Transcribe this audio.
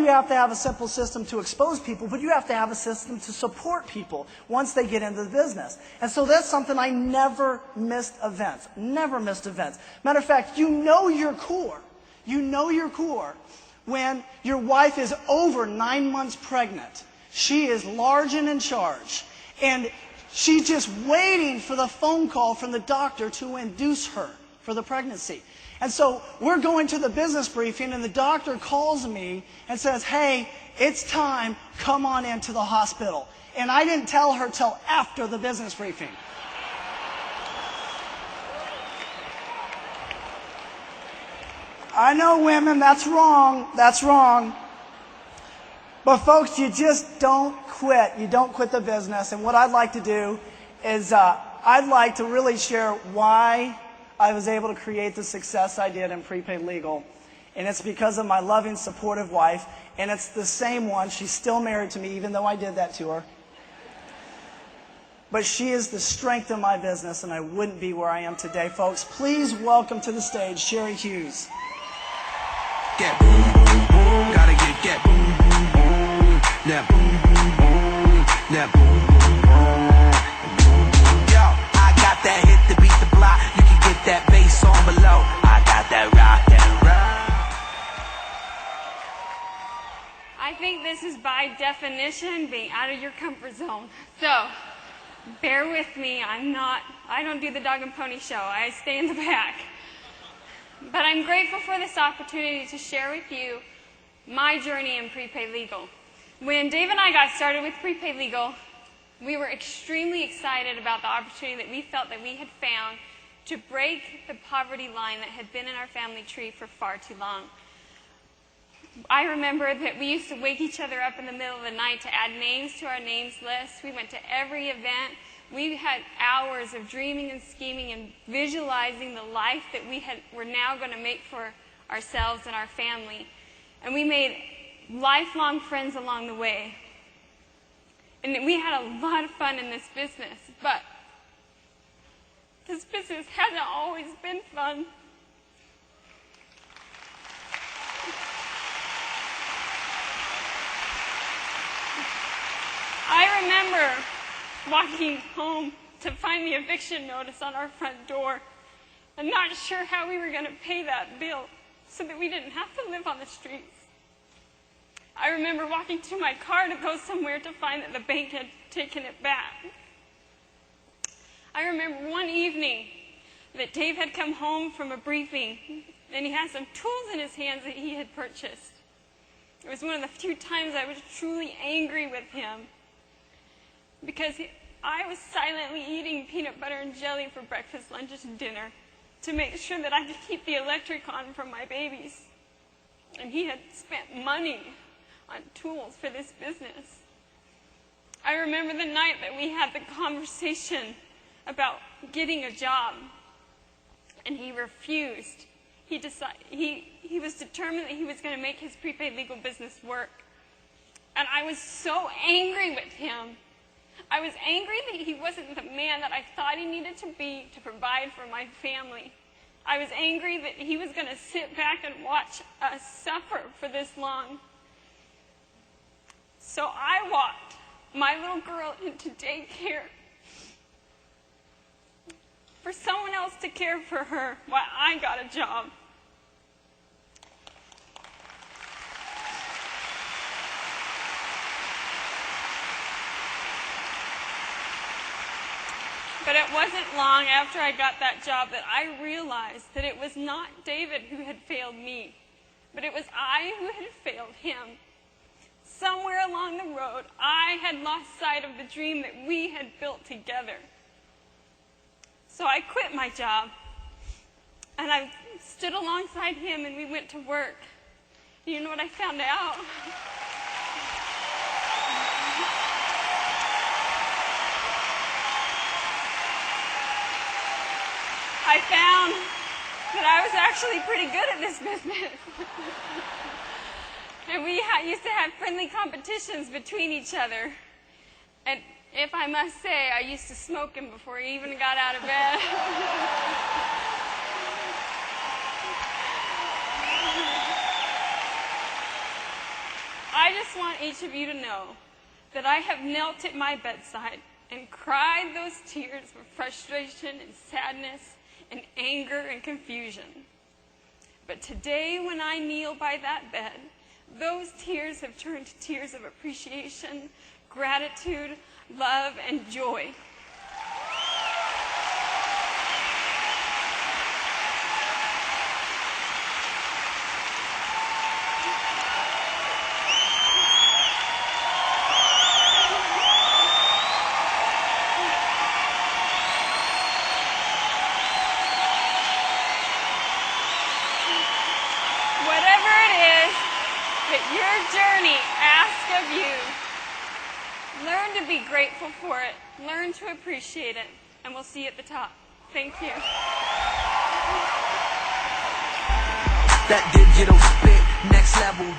you have to have a simple system to expose people, but you have to have a system to support people once they get into the business. And so that's something I never missed events. Never missed events. Matter of fact, you know your core. You know your core when your wife is over 9 months pregnant. She is large and in charge. And she's just waiting for the phone call from the doctor to induce her for the pregnancy. And so we're going to the business briefing, and the doctor calls me and says, hey, it's time, come on into the hospital. And I didn't tell her till after the business briefing. I know, women, that's wrong. That's wrong. But folks, you just don't quit. You don't quit the business. And what I'd like to do is I'd like to really share why I was able to create the success I did in prepaid legal. And it's because of my loving, supportive wife. And it's the same one. She's still married to me, even though I did that to her. But she is the strength of my business, and I wouldn't be where I am today. Folks, please welcome to the stage Sherry Hughes. Get boom, boom, boom. Gotta get boom, boom, boom. That boom, boom, boom. That boom, boom, boom. Yo, I got that hit to beat the block. You can get that bass on below. I got that rock and roll. I think this is by definition being out of your comfort zone. So, bear with me. I don't do the dog and pony show. I stay in the back. But I'm grateful for this opportunity to share with you my journey in prepaid legal. When Dave and I got started with prepaid legal, we were extremely excited about the opportunity that we felt that we had found to break the poverty line that had been in our family tree for far too long. I remember that we used to wake each other up in the middle of the night to add names to our names list. We went to every event. We had hours of dreaming and scheming and visualizing the life that we were now going to make for ourselves and our family. And we made lifelong friends along the way. And we had a lot of fun in this business, but this business hasn't always been fun. I remember walking home to find the eviction notice on our front door and not sure how we were going to pay that bill so that we didn't have to live on the streets. I remember walking to my car to go somewhere to find that the bank had taken it back. I remember one evening that Dave had come home from a briefing and he had some tools in his hands that he had purchased. It was one of the few times I was truly angry with him because I was silently eating peanut butter and jelly for breakfast, lunch, and dinner to make sure that I could keep the electric on for my babies. And he had spent money on tools for this business. I remember the night that we had the conversation about getting a job, and he refused. He was determined that he was going to make his prepaid legal business work. And I was so angry with him. I was angry that he wasn't the man that I thought he needed to be to provide for my family. I was angry that he was going to sit back and watch us suffer for this long. So I walked my little girl into daycare for someone else to care for her while I got a job. But it wasn't long after I got that job that I realized that it was not David who had failed me, but it was I who had failed him. Somewhere along the road, I had lost sight of the dream that we had built together. So I quit my job, and I stood alongside him, and we went to work. You know what I found out? I found that I was actually pretty good at this business. And we used to have friendly competitions between each other. And if I must say, I used to smoke him before he even got out of bed. I just want each of you to know that I have knelt at my bedside and cried those tears of frustration and sadness and anger and confusion. But today, when I kneel by that bed, those tears have turned to tears of appreciation, gratitude, love, and joy. Whatever it is that your journey asks of you, learn to be grateful for it, learn to appreciate it, and we'll see you at the top. Thank you. That digital spit, next level.